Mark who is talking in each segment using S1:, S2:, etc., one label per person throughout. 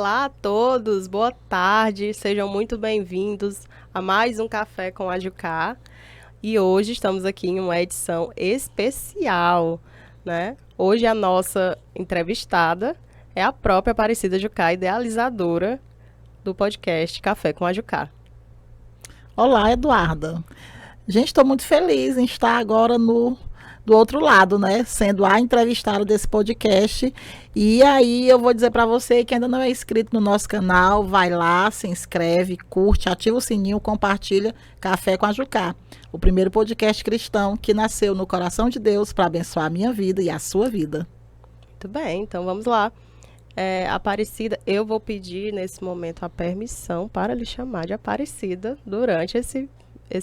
S1: Olá a todos, boa tarde, sejam muito bem-vindos a mais um Café com a Jucá. E hoje estamos aqui em uma edição especial, né? Hoje a nossa entrevistada é a própria Aparecida Jucá, idealizadora do podcast Café com a Jucá.
S2: Olá, Eduarda. Gente, estou muito feliz em estar agora do outro lado, né? Sendo a entrevistada desse podcast. E aí eu vou dizer para você que ainda não é inscrito no nosso canal, vai lá, se inscreve, curte, ativa o sininho, compartilha Café com a Jucá, o primeiro podcast cristão que nasceu no coração de Deus para abençoar a minha vida e a sua vida.
S1: Muito bem, então vamos lá. Aparecida, eu vou pedir nesse momento a permissão para lhe chamar de Aparecida durante esse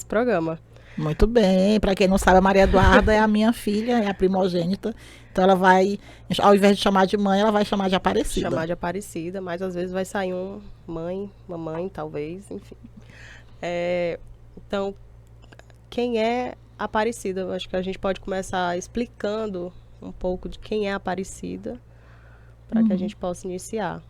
S1: programa.
S2: Muito bem, para quem não sabe, a Maria Eduarda é a minha filha, é a primogênita. Então ela vai, ao invés de chamar de mãe, ela vai chamar de Aparecida.
S1: Chamar de Aparecida, mas às vezes vai sair mamãe, talvez, enfim. Então, quem é Aparecida? Eu acho que a gente pode começar explicando um pouco de quem é Aparecida, para que a gente possa iniciar.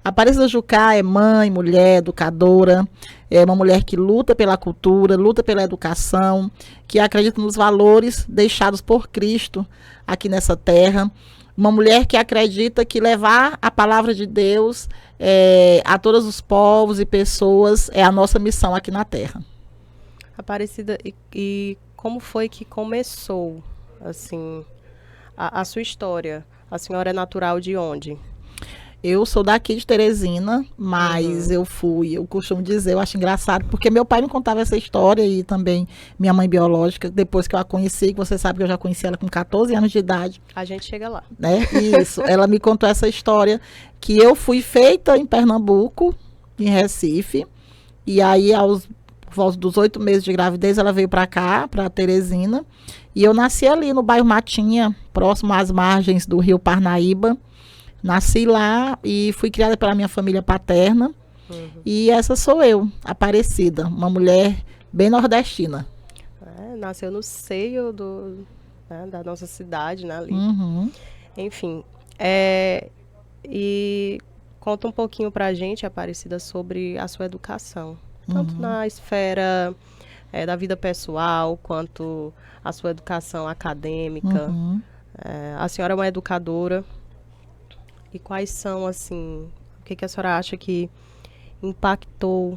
S2: Aparecida Jucá é mãe, mulher, educadora, é uma mulher que luta pela cultura, luta pela educação, que acredita nos valores deixados por Cristo aqui nessa terra. Uma mulher que acredita que levar a palavra de Deus a todos os povos e pessoas é a nossa missão aqui na terra.
S1: Aparecida, e como foi que começou, assim, a sua história? A senhora é natural de onde?
S2: Eu sou daqui de Teresina, mas eu costumo dizer, eu acho engraçado, porque meu pai me contava essa história e também minha mãe biológica, depois que eu a conheci, que você sabe que eu já conheci ela com 14 anos de idade.
S1: A gente chega lá.
S2: Né? Isso, ela me contou essa história, que eu fui feita em Pernambuco, em Recife, e aí por volta dos 8 meses de gravidez, ela veio para cá, para Teresina, e eu nasci ali no bairro Matinha, próximo às margens do rio Parnaíba. Nasci lá e fui criada pela minha família paterna. E essa sou eu, Aparecida, uma mulher bem nordestina.
S1: Nasceu no seio da nossa cidade, né, ali. Enfim, e conta um pouquinho pra gente, Aparecida, sobre a sua educação. Tanto na esfera da vida pessoal, quanto a sua educação acadêmica. A senhora é uma educadora. E quais são, assim, o que a senhora acha que impactou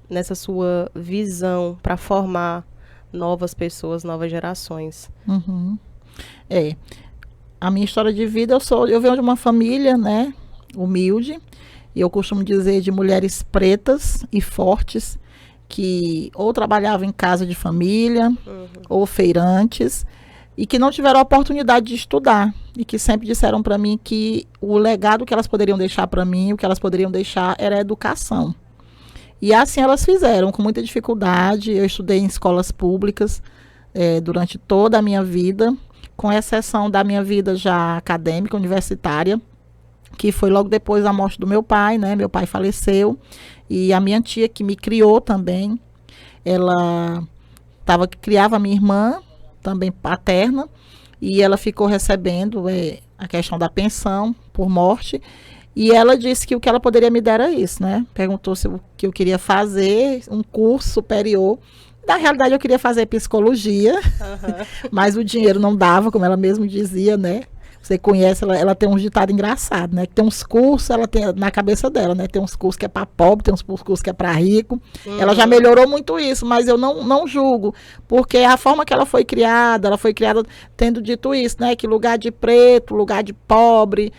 S1: nessa sua visão para formar novas pessoas, novas gerações?
S2: A minha história de vida, eu venho de uma família, né, humilde, e eu costumo dizer de mulheres pretas e fortes, que ou trabalhavam em casa de família, ou feirantes, e que não tiveram a oportunidade de estudar, e que sempre disseram para mim que o legado que elas poderiam deixar para mim, o que elas poderiam deixar era a educação. E assim elas fizeram, com muita dificuldade. Eu estudei em escolas públicas durante toda a minha vida, com exceção da minha vida já acadêmica, universitária, que foi logo depois da morte do meu pai, né? Meu pai faleceu, e a minha tia, que me criou também, ela criava a minha irmã, também paterna, e ela ficou recebendo a questão da pensão por morte, e ela disse que o que ela poderia me dar era isso, né? Perguntou se o que eu queria fazer, um curso superior. Na realidade, eu queria fazer psicologia, mas o dinheiro não dava, como ela mesmo dizia, né? Você conhece, ela tem um ditado engraçado, né? Que tem uns cursos, ela tem na cabeça dela, né? Tem uns cursos que é para pobre, tem uns cursos que é para rico. Ela já melhorou muito isso, mas eu não julgo, porque a forma que ela foi criada tendo dito isso, né? Que lugar de preto, lugar de pobre,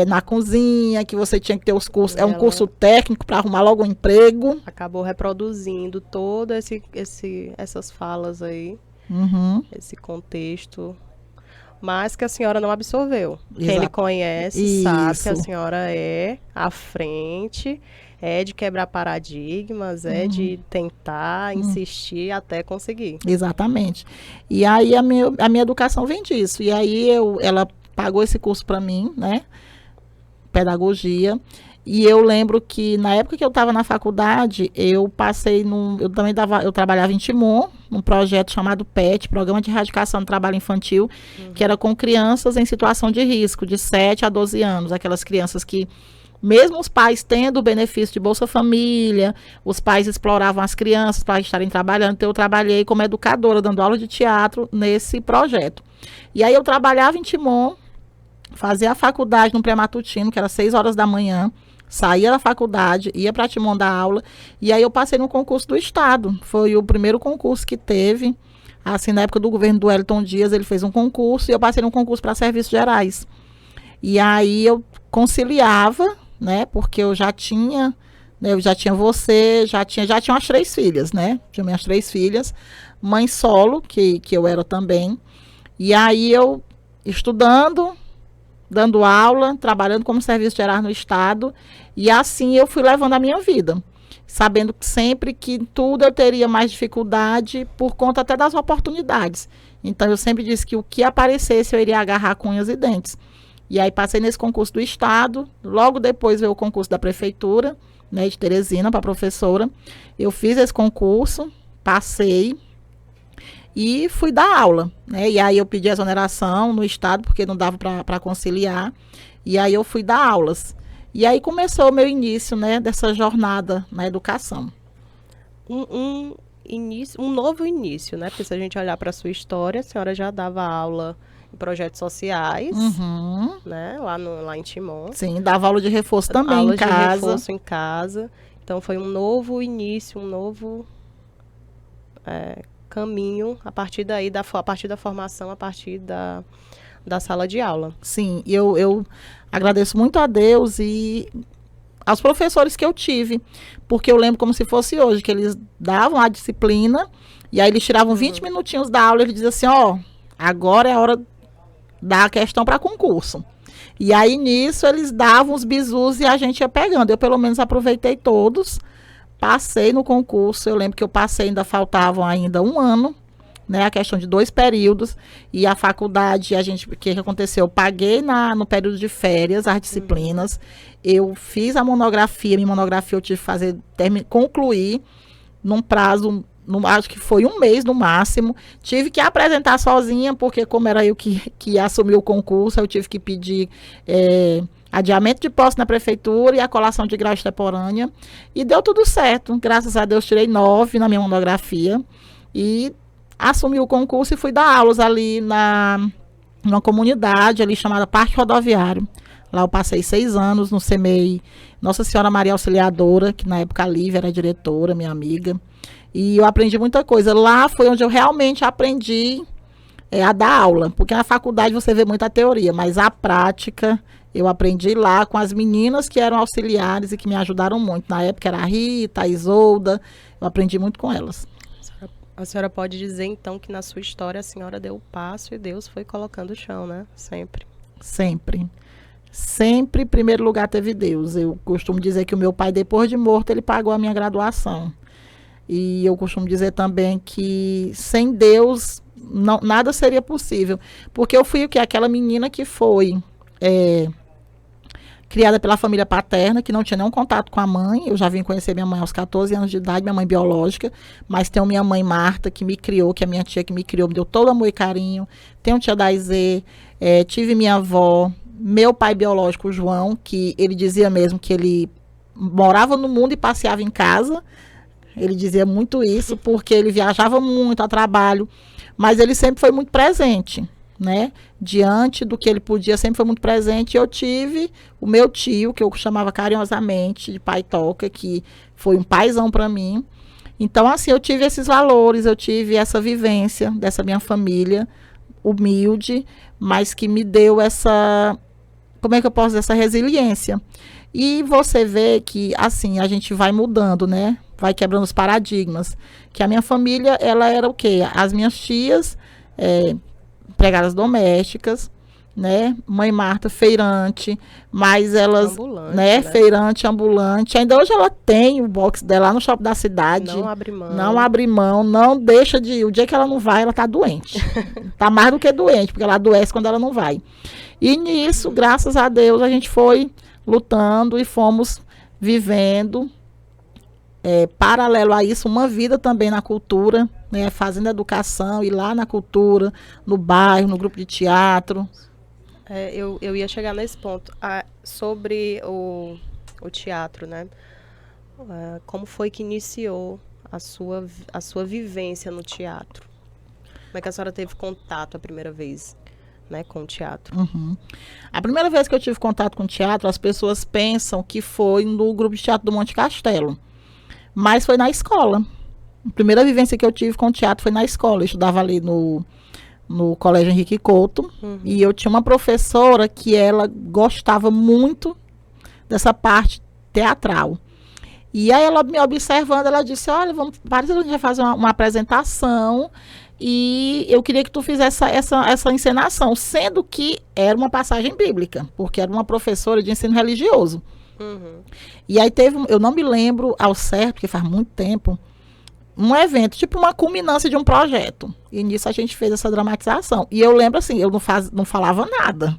S2: na cozinha, que você tinha que ter os cursos, um curso técnico para arrumar logo um emprego.
S1: Acabou reproduzindo todo essas falas aí, esse contexto, mas que a senhora não absorveu. Quem lhe conhece sabe que a senhora é à frente, de quebrar paradigmas, de tentar, insistir até conseguir.
S2: Exatamente. E aí a minha educação vem disso. E aí ela pagou esse curso para mim, né? Pedagogia. E eu lembro que na época que eu estava na faculdade, eu eu trabalhava em Timon, num projeto chamado PET, Programa de Erradicação do Trabalho Infantil, que era com crianças em situação de risco, de 7 a 12 anos, aquelas crianças que, mesmo os pais tendo o benefício de Bolsa Família, os pais exploravam as crianças para estarem trabalhando, então eu trabalhei como educadora, dando aula de teatro nesse projeto. E aí eu trabalhava em Timon, fazia a faculdade no pré-matutino, que era 6 horas da manhã, saía da faculdade, ia para Timon dar aula, e aí eu passei no concurso do Estado. Foi o primeiro concurso que teve, assim, na época do governo do Wellington Dias, ele fez um concurso, e eu passei no concurso para serviços gerais. E aí eu conciliava, né, porque eu já tinha, né, você, já tinha umas 3 filhas, né, tinha minhas 3 filhas, mãe solo, que eu era também, e aí eu estudando, dando aula, trabalhando como serviço geral no Estado, e assim eu fui levando a minha vida, sabendo sempre que tudo eu teria mais dificuldade por conta até das oportunidades. Então eu sempre disse que o que aparecesse eu iria agarrar com unhas e dentes. E aí passei nesse concurso do Estado, logo depois veio o concurso da Prefeitura, né, de Teresina, para professora. Eu fiz esse concurso, passei, e fui dar aula, né? E aí eu pedi exoneração no Estado, porque não dava para conciliar. E aí eu fui dar aulas. E aí começou o meu início, né, dessa jornada na educação.
S1: Um novo início, né? Porque se a gente olhar para a sua história, a senhora já dava aula em projetos sociais, né? Lá em Timon.
S2: Sim, dava aula de reforço também em casa.
S1: Aula de reforço em casa. Então foi um novo início, um novo caminho a partir daí, a partir da formação, a partir da sala de aula.
S2: Sim, eu agradeço muito a Deus e aos professores que eu tive, porque eu lembro como se fosse hoje, que eles davam a disciplina e aí eles tiravam 20 minutinhos da aula e eles diziam assim, ó, agora é a hora da questão para concurso. E aí nisso eles davam os bizus e a gente ia pegando. Eu pelo menos aproveitei todos. Passei no concurso, eu lembro que eu passei, ainda faltavam ainda um ano, né, a questão de 2 períodos, e a faculdade, o que aconteceu? Eu paguei no período de férias as disciplinas, eu fiz a monografia, minha monografia eu tive que fazer, concluir num prazo, acho que foi 1 mês no máximo, tive que apresentar sozinha, porque como era eu que assumi o concurso, eu tive que pedir adiamento de posse na prefeitura e a colação de grau extemporânea. E deu tudo certo. Graças a Deus, tirei 9 na minha monografia. E assumi o concurso e fui dar aulas ali numa comunidade ali chamada Parque Rodoviário. Lá eu passei 6 anos no CEMEI Nossa Senhora Maria Auxiliadora, que na época a Lívia era diretora, minha amiga. E eu aprendi muita coisa. Lá foi onde eu realmente aprendi a dar aula. Porque na faculdade você vê muita teoria, mas a prática eu aprendi lá com as meninas que eram auxiliares e que me ajudaram muito. Na época era a Rita, a Isolda, eu aprendi muito com elas.
S1: A senhora pode dizer, então, que na sua história a senhora deu o passo e Deus foi colocando o chão, né? Sempre.
S2: Sempre. Sempre, em primeiro lugar, teve Deus. Eu costumo dizer que o meu pai, depois de morto, ele pagou a minha graduação. E eu costumo dizer também que sem Deus, nada seria possível. Porque eu fui o quê? Aquela menina que foi criada pela família paterna, que não tinha nenhum contato com a mãe. Eu já vim conhecer minha mãe aos 14 anos de idade, minha mãe biológica, mas tenho minha mãe Marta, que me criou, que é a minha tia que me criou, me deu todo amor e carinho. Tenho tia Daizê, tive minha avó, meu pai biológico, João, que ele dizia mesmo que ele morava no mundo e passeava em casa. Ele dizia muito isso, porque ele viajava muito a trabalho, mas ele sempre foi muito presente, né? Diante do que ele podia, sempre foi muito presente. Eu tive o meu tio, que eu chamava carinhosamente de pai Toca, que foi um paizão para mim. Então, assim, eu tive esses valores, eu tive essa vivência dessa minha família humilde, mas que me deu essa, como é que eu posso dizer, essa resiliência. E você vê que, assim, a gente vai mudando, né? Vai quebrando os paradigmas. Que a minha família, ela era o quê? As minhas tias, empregadas domésticas, né? Mãe Marta, feirante, mas elas,
S1: ambulante,
S2: né? Feirante, ambulante. Ainda hoje ela tem o box dela lá no shopping da cidade.
S1: Não abre mão.
S2: Não abre mão, não deixa de ir. O dia que ela não vai, ela tá doente. Tá mais do que doente, porque ela adoece quando ela não vai. E nisso, graças a Deus, a gente foi lutando e fomos vivendo, paralelo a isso, uma vida também na cultura, né, fazendo educação, ir lá na cultura, no bairro, no grupo de teatro.
S1: Eu ia chegar nesse ponto. Sobre o teatro, né? Como foi que iniciou a sua vivência no teatro? Como é que a senhora teve contato a primeira vez, né, com o teatro?
S2: Uhum. A primeira vez que eu tive contato com teatro, as pessoas pensam que foi no grupo de teatro do Monte Castelo. Mas foi na escola. A primeira vivência que eu tive com teatro foi na escola. Eu estudava ali no Colégio Henrique Couto. E eu tinha uma professora que ela gostava muito dessa parte teatral. E aí ela me observando, ela disse, olha, parece que a gente vai fazer uma apresentação e eu queria que tu fizesse essa encenação, sendo que era uma passagem bíblica, porque era uma professora de ensino religioso. E aí eu não me lembro ao certo, porque faz muito tempo, um evento, tipo uma culminância de um projeto. E nisso a gente fez essa dramatização. E eu lembro assim, eu não falava nada.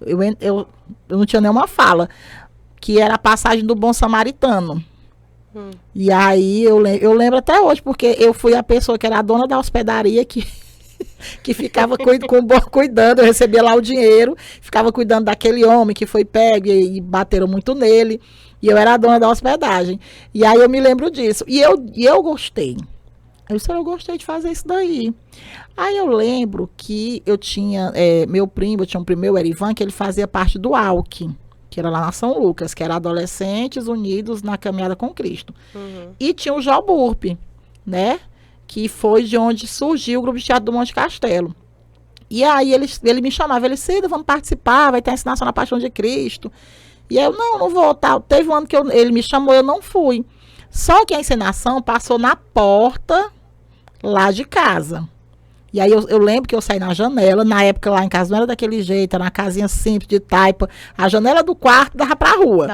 S2: Eu não tinha nenhuma fala. Que era a passagem do Bom Samaritano. E aí eu lembro até hoje, porque eu fui a pessoa que era a dona da hospedaria que ficava cuidando, eu recebia lá o dinheiro, ficava cuidando daquele homem que foi pego e bateram muito nele. E eu era a dona da hospedagem. E aí eu me lembro disso. E eu gostei. Eu gostei de fazer isso daí. Aí eu lembro que eu tinha, eu tinha um primo, meu Erivan, que ele fazia parte do ALC, que era lá na São Lucas, que era Adolescentes Unidos na Caminhada com Cristo. E tinha o Joburp, né? Que foi de onde surgiu o Grupo de Teatro do Monte Castelo. E aí ele me chamava, ele disse, vamos participar, vai ter a ensinação na Paixão de Cristo. E aí eu, não vou, tal. Teve um ano que ele me chamou, eu não fui. Só que a encenação passou na porta lá de casa. E aí eu lembro que eu saí na janela, na época lá em casa não era daquele jeito, era uma casinha simples de taipa, a janela do quarto dava pra rua.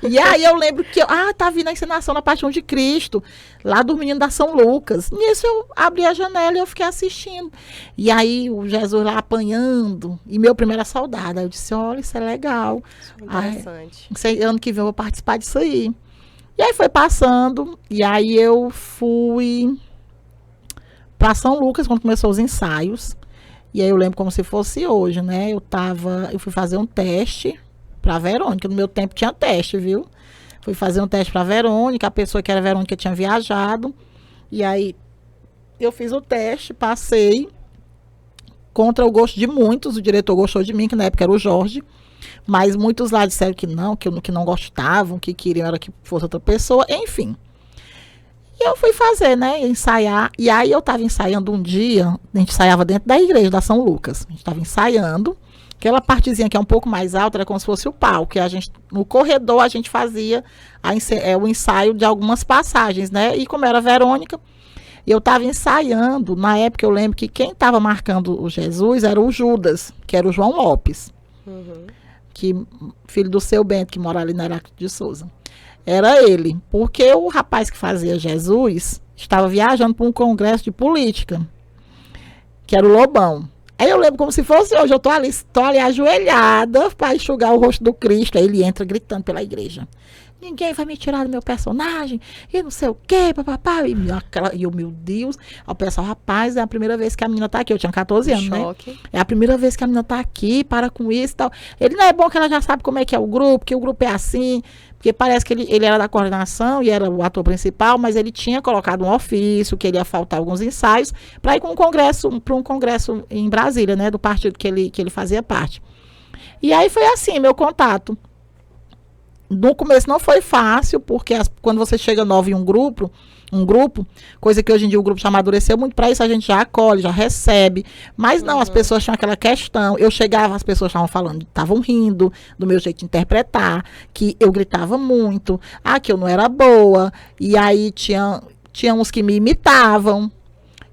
S2: E aí eu lembro que, tá vindo a encenação na Paixão de Cristo, lá do Menino da São Lucas. Nisso eu abri a janela e eu fiquei assistindo. E aí o Jesus lá apanhando, e meu primeiro soldado. Aí eu disse, olha, isso é legal.
S1: Interessante.
S2: Ano que vem eu vou participar disso aí. E aí foi passando, e aí eu fui para São Lucas, quando começou os ensaios. E aí eu lembro como se fosse hoje, né? Eu fui fazer um teste para Verônica. No meu tempo tinha teste, viu? Fui fazer um teste para Verônica, a pessoa que era Verônica tinha viajado. E aí eu fiz o teste, passei. Contra o gosto de muitos, o diretor gostou de mim, que na época era o Jorge. Mas muitos lá disseram que não gostavam, que queriam era que fosse outra pessoa, enfim. E eu fui fazer, né, ensaiar. E aí eu estava ensaiando um dia, a gente ensaiava dentro da igreja da São Lucas. A gente estava ensaiando, aquela partezinha que é um pouco mais alta, era como se fosse o palco. Que no corredor a gente fazia o ensaio de algumas passagens, né? E como era Verônica, eu estava ensaiando. Na época eu lembro que quem estava marcando o Jesus era o Judas, que era o João Lopes. Filho do seu Bento, que mora ali na Heráclito de Souza. Era ele, porque o rapaz que fazia Jesus estava viajando para um congresso de política, que era o Lobão. Aí eu lembro como se fosse hoje, eu tô ali ajoelhada para enxugar o rosto do Cristo. Aí ele entra gritando pela igreja. Ninguém vai me tirar do meu personagem, e não sei o quê, papapá. E eu, meu Deus. Aí o pessoal, rapaz, é a primeira vez que a menina tá aqui. Eu tinha 14 anos,
S1: choque.
S2: Né? É a primeira vez que a menina tá aqui, para com isso e tal. Ele não é bom que ela já sabe como é que é o grupo, que o grupo é assim. Porque parece que ele era da coordenação e era o ator principal, mas ele tinha colocado um ofício, que ele ia faltar alguns ensaios, para ir para um congresso em Brasília, né? Do partido que ele fazia parte. E aí foi assim, meu contato. No começo não foi fácil, porque quando você chega novo em um grupo, coisa que hoje em dia o grupo já amadureceu muito para isso, a gente já acolhe, já recebe. Mas não, as pessoas tinham aquela questão. Eu chegava, as pessoas estavam falando, estavam rindo do meu jeito de interpretar, que eu gritava muito, que eu não era boa. E aí tinha uns que me imitavam.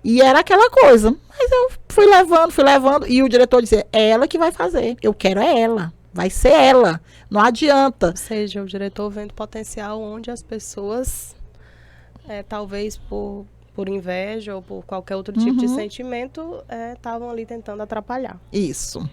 S2: E era aquela coisa. Mas eu fui levando. E o diretor dizia, é ela que vai fazer. Eu quero ela. Vai ser ela. Não adianta.
S1: Ou seja, o diretor vendo potencial onde as pessoas, talvez por inveja ou por qualquer outro tipo de sentimento, estavam ali tentando atrapalhar.
S2: Isso.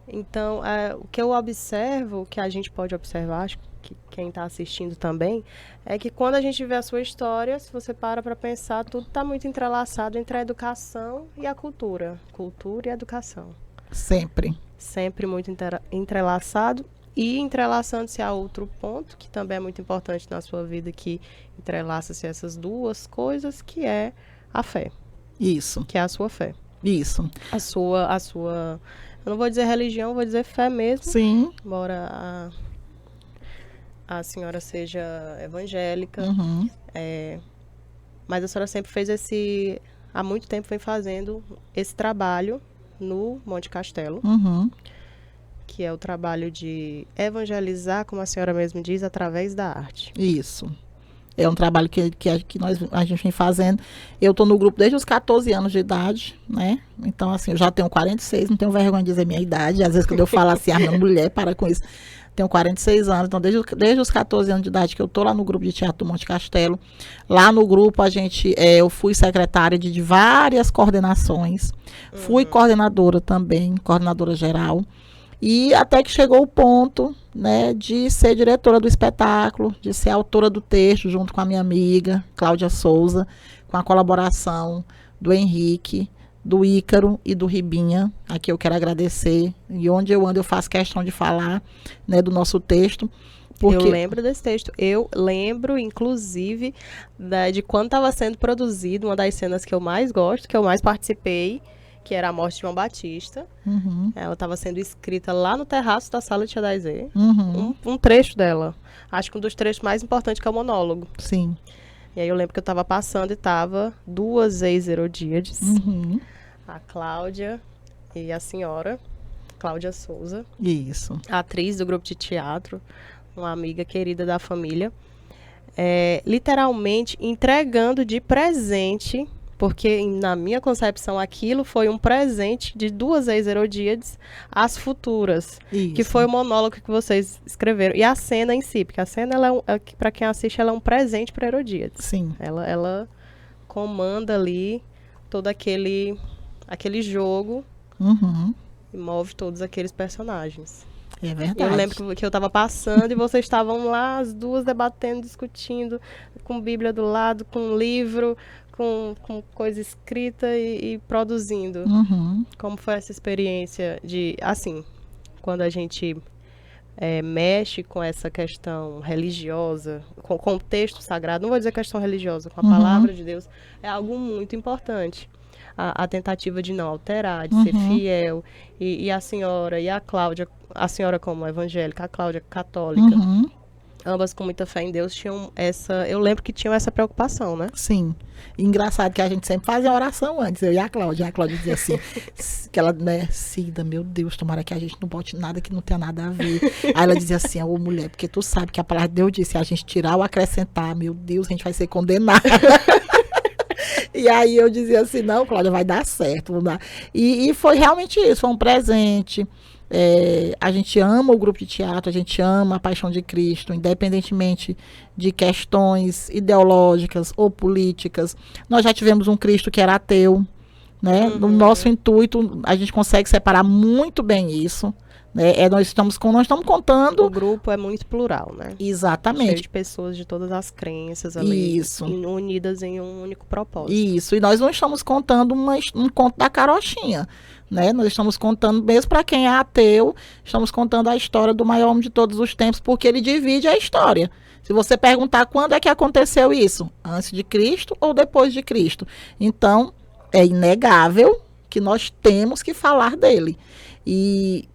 S1: Então, o que eu observo, o que a gente pode observar, acho que quem está assistindo também, é que quando a gente vê a sua história, se você para pensar, tudo está muito entrelaçado entre a educação e a cultura. Cultura e educação.
S2: Sempre.
S1: Sempre muito entrelaçado. E entrelaçando-se a outro ponto, que também é muito importante na sua vida, que entrelaça-se essas duas coisas, que é a fé.
S2: Isso.
S1: Que é a sua fé.
S2: Isso.
S1: A sua... Eu não vou dizer religião, vou dizer fé mesmo.
S2: Sim.
S1: Embora a senhora seja evangélica.
S2: Uhum.
S1: Mas a senhora sempre fez há muito tempo vem fazendo esse trabalho no Monte Castelo.
S2: Uhum.
S1: Que é o trabalho de evangelizar, como a senhora mesmo diz, através da arte.
S2: Isso. É um trabalho que a gente vem fazendo. Eu estou no grupo desde os 14 anos de idade, né? Então, assim, eu já tenho 46, não tenho vergonha de dizer minha idade. Às vezes, quando eu falo assim, minha mulher, para com isso. Tenho 46 anos, então desde os 14 anos de idade que eu estou lá no grupo de teatro do Monte Castelo. Lá no grupo, eu fui secretária de várias coordenações. Fui coordenadora também, coordenadora geral. E até que chegou o ponto, né, de ser diretora do espetáculo, de ser autora do texto, junto com a minha amiga, Cláudia Souza, com a colaboração do Henrique, do Ícaro e do Ribinha, a que eu quero agradecer. E onde eu ando, eu faço questão de falar, né, do nosso texto. Porque...
S1: Eu lembro desse texto. Eu lembro, inclusive, de quando estava sendo produzido, uma das cenas que eu mais gosto, que eu mais participei, que era a morte de João Batista.
S2: Uhum.
S1: Ela estava sendo escrita lá no terraço da sala de Tia Daizê.
S2: Uhum.
S1: Um trecho dela. Acho que um dos trechos mais importantes, que é o monólogo.
S2: Sim.
S1: E aí eu lembro que eu estava passando e estava duas ex-Herodíades.
S2: Uhum.
S1: A Cláudia e a senhora, Cláudia Souza.
S2: Isso.
S1: Atriz do grupo de teatro, uma amiga querida da família. Literalmente entregando de presente... Porque, na minha concepção, aquilo foi um presente de duas ex-Herodíades às futuras.
S2: Isso.
S1: Que foi o monólogo que vocês escreveram. E a cena em si, porque a cena, para quem assiste, ela é um presente para Herodíades.
S2: Sim.
S1: Ela comanda ali todo aquele jogo.
S2: Uhum.
S1: E move todos aqueles personagens.
S2: É verdade.
S1: Eu lembro que eu estava passando e vocês estavam lá, as duas debatendo, discutindo, com Bíblia do lado, com livro... Com coisa escrita e produzindo.
S2: Uhum.
S1: Como foi essa experiência de, assim, quando a gente mexe com essa questão religiosa, com o texto sagrado, não vou dizer questão religiosa, com a palavra de Deus, é algo muito importante. A tentativa de não alterar, de ser fiel. E a senhora e a Cláudia, a senhora como evangélica, a Cláudia católica, ambas com muita fé em Deus, tinham eu lembro que tinham essa preocupação, né?
S2: Sim. Engraçado que a gente sempre fazia oração antes, eu e a Cláudia. A Cláudia dizia assim, que ela, né, Cida, meu Deus, tomara que a gente não bote nada que não tenha nada a ver. Aí ela dizia assim, ô mulher, porque tu sabe que a palavra de Deus disse, se a gente tirar ou acrescentar, meu Deus, a gente vai ser condenada. E aí eu dizia assim, não, Cláudia, vai dar certo. Não dá. E foi realmente isso, foi um presente. A gente ama o grupo de teatro, a gente ama a Paixão de Cristo, independentemente de questões ideológicas ou políticas. Nós já tivemos um Cristo que era ateu, né? No nosso intuito, a gente consegue separar muito bem isso. Né? Nós estamos contando...
S1: O grupo é muito plural, né?
S2: Exatamente.
S1: Cheio de pessoas de todas as crenças ali.
S2: Isso.
S1: Unidas em um único propósito.
S2: Isso. E nós não estamos contando um conto da carochinha. Né? Nós estamos contando, mesmo para quem é ateu, estamos contando a história do maior homem de todos os tempos, porque ele divide a história. Se você perguntar quando é que aconteceu isso, antes de Cristo ou depois de Cristo. Então, é inegável que nós temos que falar dele. E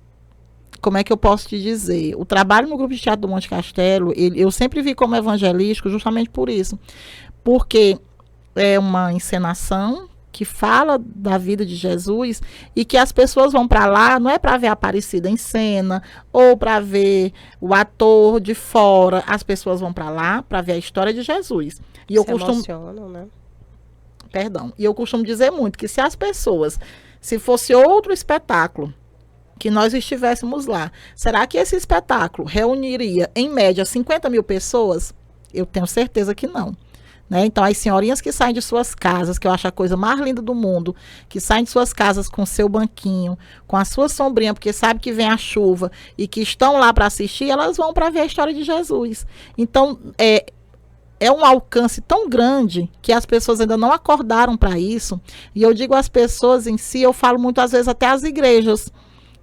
S2: como é que eu posso te dizer? O trabalho no grupo de teatro do Monte Castelo, eu sempre vi como evangelístico justamente por isso. Porque é uma encenação que fala da vida de Jesus e que as pessoas vão para lá, não é para ver a Aparecida em cena ou para ver o ator de fora, as pessoas vão para lá para ver a história de Jesus. E eu
S1: emocionam, né?
S2: Perdão. E eu costumo dizer muito que se fosse outro espetáculo que nós estivéssemos lá, será que esse espetáculo reuniria em média 50 mil pessoas? Eu tenho certeza que não. né? Então, as senhorinhas que saem de suas casas, que eu acho a coisa mais linda do mundo, que saem de suas casas com seu banquinho, com a sua sombrinha, porque sabe que vem a chuva e que estão lá para assistir, elas vão para ver a história de Jesus. Então, é um alcance tão grande que as pessoas ainda não acordaram para isso. E eu digo as pessoas em si, eu falo muito às vezes até as igrejas,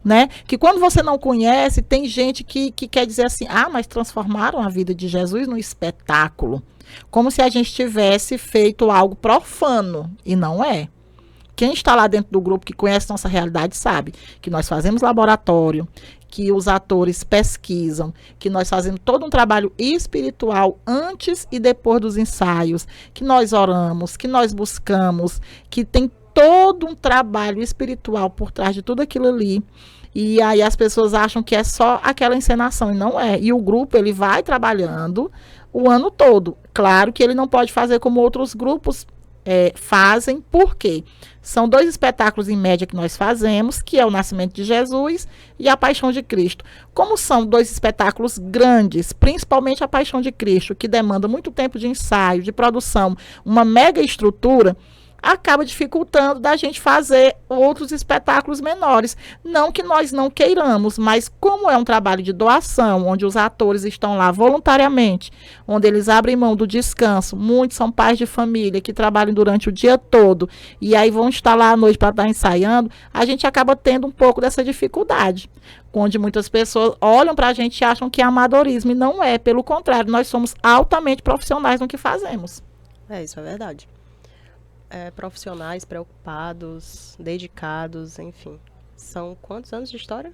S2: né? Que quando você não conhece, tem gente que quer dizer assim, mas transformaram a vida de Jesus num espetáculo. Como se a gente tivesse feito algo profano, e não é. Quem está lá dentro do grupo, que conhece nossa realidade, sabe que nós fazemos laboratório, que os atores pesquisam, que nós fazemos todo um trabalho espiritual antes e depois dos ensaios, que nós oramos, que nós buscamos, que tem todo um trabalho espiritual por trás de tudo aquilo ali. E aí as pessoas acham que é só aquela encenação, e não é. E o grupo, ele vai trabalhando o ano todo. Claro que ele não pode fazer como outros grupos fazem, por quê? São 2 espetáculos em média que nós fazemos, que é o Nascimento de Jesus e a Paixão de Cristo. Como são 2 espetáculos grandes, principalmente a Paixão de Cristo, que demanda muito tempo de ensaio, de produção, uma mega estrutura, acaba dificultando da gente fazer outros espetáculos menores. Não que nós não queiramos, mas como é um trabalho de doação, onde os atores estão lá voluntariamente, onde eles abrem mão do descanso, muitos são pais de família que trabalham durante o dia todo e aí vão estar lá à noite para estar ensaiando, a gente acaba tendo um pouco dessa dificuldade, onde muitas pessoas olham para a gente e acham que é amadorismo, e não é, pelo contrário, nós somos altamente profissionais no que fazemos.
S1: Isso é verdade. Profissionais, preocupados, dedicados, enfim. São quantos anos de história?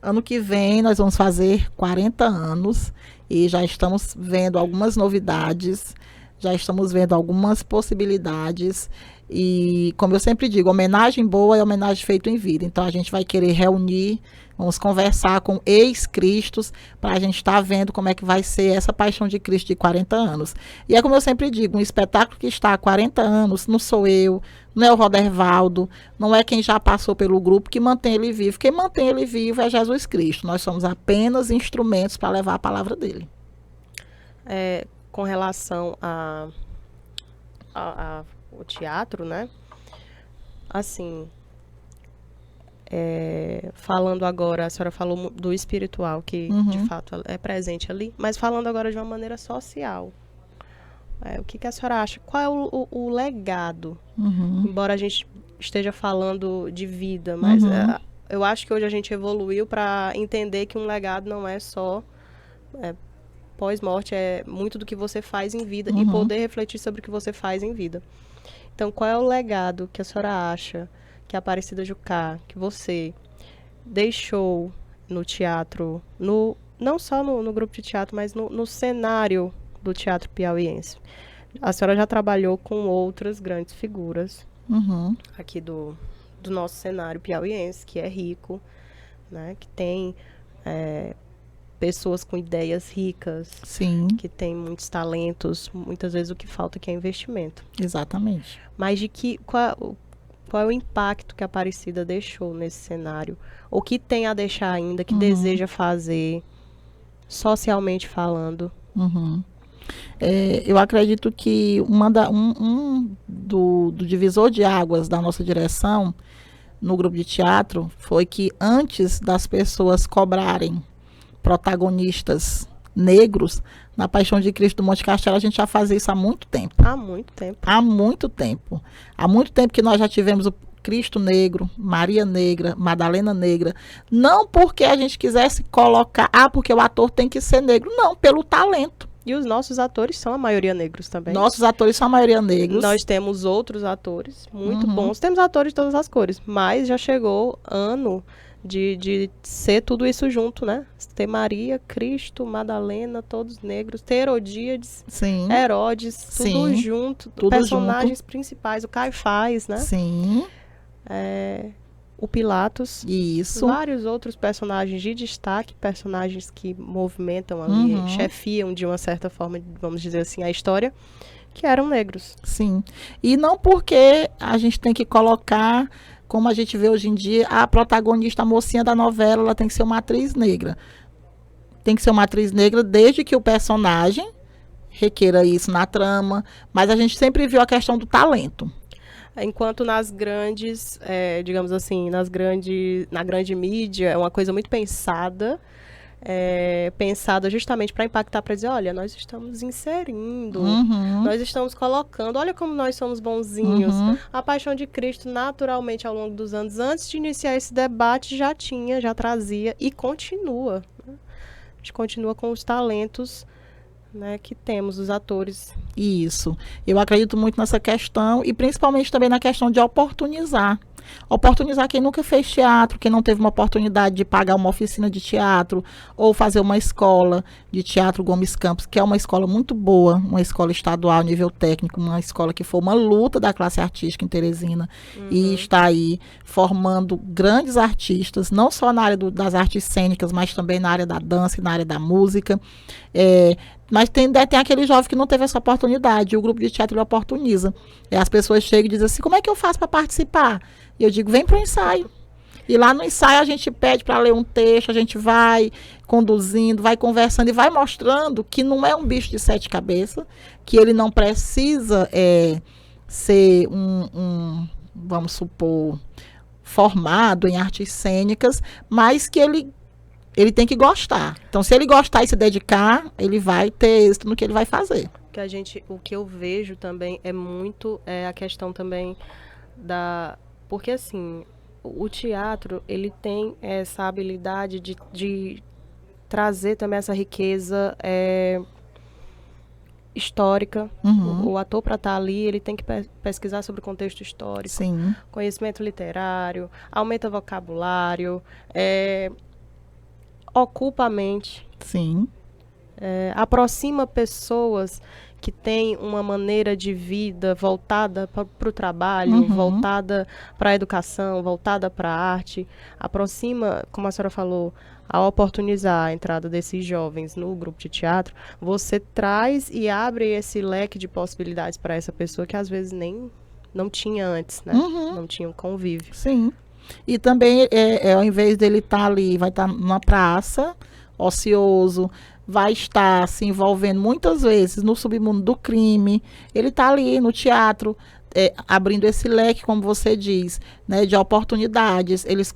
S2: Ano que vem nós vamos fazer 40 anos e já estamos vendo algumas novidades, já estamos vendo algumas possibilidades e, como eu sempre digo, homenagem boa é homenagem feita em vida. Então a gente vai querer reunir, vamos conversar com ex-cristos para a gente estar vendo como é que vai ser essa Paixão de Cristo de 40 anos. E é como eu sempre digo, um espetáculo que está há 40 anos, não sou eu, não é o Rodervaldo, não é quem já passou pelo grupo que mantém ele vivo. Quem mantém ele vivo é Jesus Cristo. Nós somos apenas instrumentos para levar a palavra dele.
S1: Com relação o teatro, né? Assim, falando agora, a senhora falou do espiritual, que de fato é presente ali, mas falando agora de uma maneira social. O que a senhora acha? Qual é o legado? Embora a gente esteja falando de vida, mas eu acho que hoje a gente evoluiu para entender que um legado não é só pós-morte, é muito do que você faz em vida e poder refletir sobre o que você faz em vida. Então, qual é o legado que a senhora acha que a Aparecida Jucá, que você deixou no teatro, não só no grupo de teatro, mas no cenário do teatro piauiense? A senhora já trabalhou com outras grandes figuras aqui do nosso cenário piauiense, que é rico, né? Que tem pessoas com ideias ricas,
S2: sim,
S1: que tem muitos talentos, muitas vezes o que falta aqui é investimento.
S2: Exatamente.
S1: Mas qual é o impacto que a Aparecida deixou nesse cenário? O que tem a deixar ainda, que deseja fazer, socialmente falando?
S2: Eu acredito que do divisor de águas da nossa direção no grupo de teatro foi que antes das pessoas cobrarem protagonistas negros, na Paixão de Cristo do Monte Castelo, a gente já fazia isso há muito tempo.
S1: Há muito tempo.
S2: Há muito tempo. Há muito tempo que nós já tivemos o Cristo Negro, Maria Negra, Madalena Negra. Não porque a gente quisesse colocar, porque o ator tem que ser negro. Não, pelo talento.
S1: E os nossos atores são a maioria negros também.
S2: Nossos atores são a maioria negros.
S1: Nós temos outros atores muito bons. Temos atores de todas as cores. Mas já chegou ano de ser tudo isso junto, né? Ter Maria, Cristo, Madalena, todos negros. Ter Herodíades,
S2: sim,
S1: Herodes, tudo junto.
S2: Tudo
S1: personagens
S2: junto.
S1: Principais. O Caifás, né?
S2: Sim.
S1: O Pilatos.
S2: Isso.
S1: Vários outros personagens de destaque, personagens que movimentam ali, chefiam de uma certa forma, vamos dizer assim, a história, que eram negros.
S2: Sim. E não porque a gente tem que colocar, como a gente vê hoje em dia, a protagonista, a mocinha da novela, ela tem que ser uma atriz negra. Tem que ser uma atriz negra desde que o personagem requeira isso na trama, mas a gente sempre viu a questão do talento.
S1: Enquanto nas grandes, digamos assim, na grande mídia, é uma coisa muito pensada, pensada justamente para impactar, para dizer, olha, nós estamos inserindo, nós estamos colocando, olha como nós somos bonzinhos. A Paixão de Cristo, naturalmente, ao longo dos anos, antes de iniciar esse debate, já trazia e continua. Né? A gente continua com os talentos, né, que temos, os atores.
S2: Isso. Eu acredito muito nessa questão e principalmente também na questão de oportunizar. Oportunizar quem nunca fez teatro, quem não teve uma oportunidade de pagar uma oficina de teatro ou fazer uma escola de teatro Gomes Campos, que é uma escola muito boa, uma escola estadual, nível técnico, uma escola que foi uma luta da classe artística em Teresina e está aí formando grandes artistas, não só na área das artes cênicas, mas também na área da dança e na área da música. Mas tem aquele jovem que não teve essa oportunidade, e o grupo de teatro ele oportuniza. As pessoas chegam e dizem assim, como é que eu faço para participar? E eu digo, vem para o ensaio. E lá no ensaio a gente pede para ler um texto, a gente vai conduzindo, vai conversando e vai mostrando que não é um bicho de 7 cabeças, que ele não precisa ser vamos supor, formado em artes cênicas, mas que ele tem que gostar. Então, se ele gostar e se dedicar, ele vai ter êxito no que ele vai fazer.
S1: O que eu vejo também é muito a questão também porque, assim, o teatro, ele tem essa habilidade de trazer também essa riqueza histórica. O ator, para estar ali, ele tem que pesquisar sobre o contexto histórico.
S2: Sim.
S1: Conhecimento literário, aumenta vocabulário, ocupa a mente.
S2: Sim.
S1: Aproxima pessoas que têm uma maneira de vida voltada para o trabalho, voltada para a educação, voltada para a arte. Aproxima, como a senhora falou, ao oportunizar a entrada desses jovens no grupo de teatro, você traz e abre esse leque de possibilidades para essa pessoa que às vezes nem não tinha antes, né? Não tinha um convívio.
S2: Sim. E também, ao invés dele estar ali, vai estar numa praça, ocioso, vai estar se envolvendo muitas vezes no submundo do crime. Ele está ali no teatro, abrindo esse leque, como você diz, né, de oportunidades. Eles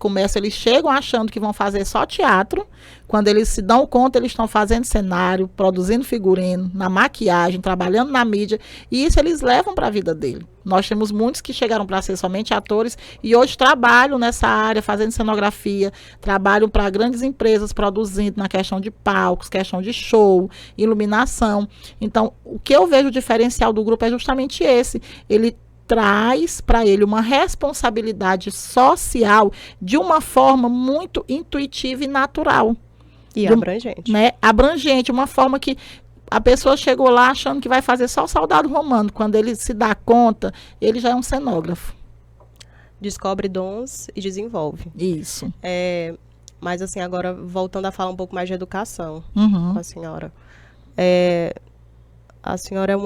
S2: chegam achando que vão fazer só teatro. Quando eles se dão conta, eles estão fazendo cenário, produzindo figurino, na maquiagem, trabalhando na mídia, e isso eles levam para a vida dele. Nós temos muitos que chegaram para ser somente atores e hoje trabalham nessa área, fazendo cenografia, trabalham para grandes empresas, produzindo na questão de palcos, questão de show, iluminação. Então, o que eu vejo diferencial do grupo é justamente esse. Ele traz para ele uma responsabilidade social de uma forma muito intuitiva e natural.
S1: E abrangente.
S2: Né? Abrangente, uma forma que a pessoa chegou lá achando que vai fazer só o Soldado Romano. Quando ele se dá conta, ele já é um cenógrafo.
S1: Descobre dons e desenvolve.
S2: Isso.
S1: Mas assim, agora voltando a falar um pouco mais de educação com a senhora. A senhora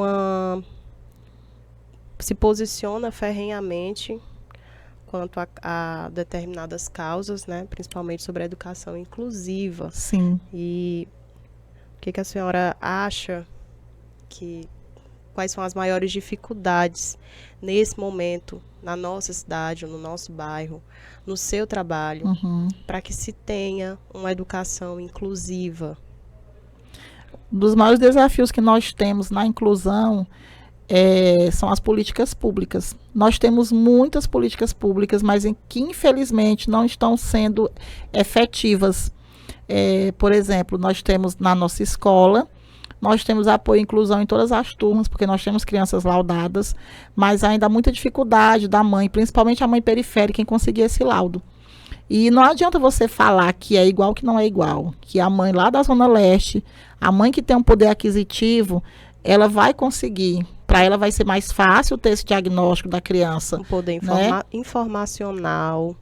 S1: se posiciona ferrenhamente quanto a determinadas causas, né? Principalmente sobre a educação inclusiva.
S2: Sim.
S1: E o que a senhora acha quais são as maiores dificuldades nesse momento, na nossa cidade, no nosso bairro, no seu trabalho, para que se tenha uma educação inclusiva?
S2: Um dos maiores desafios que nós temos na inclusão são as políticas públicas. Nós temos muitas políticas públicas, mas que infelizmente não estão sendo efetivas. Por exemplo, nós temos na nossa escola, nós temos apoio e inclusão em todas as turmas, porque nós temos crianças laudadas, mas ainda há muita dificuldade da mãe, principalmente a mãe periférica, em conseguir esse laudo. E não adianta você falar que é igual que não é igual, que a mãe lá da Zona Leste, a mãe que tem um poder aquisitivo, ela vai conseguir. Para ela vai ser mais fácil ter esse diagnóstico da criança.
S1: Um poder informacional.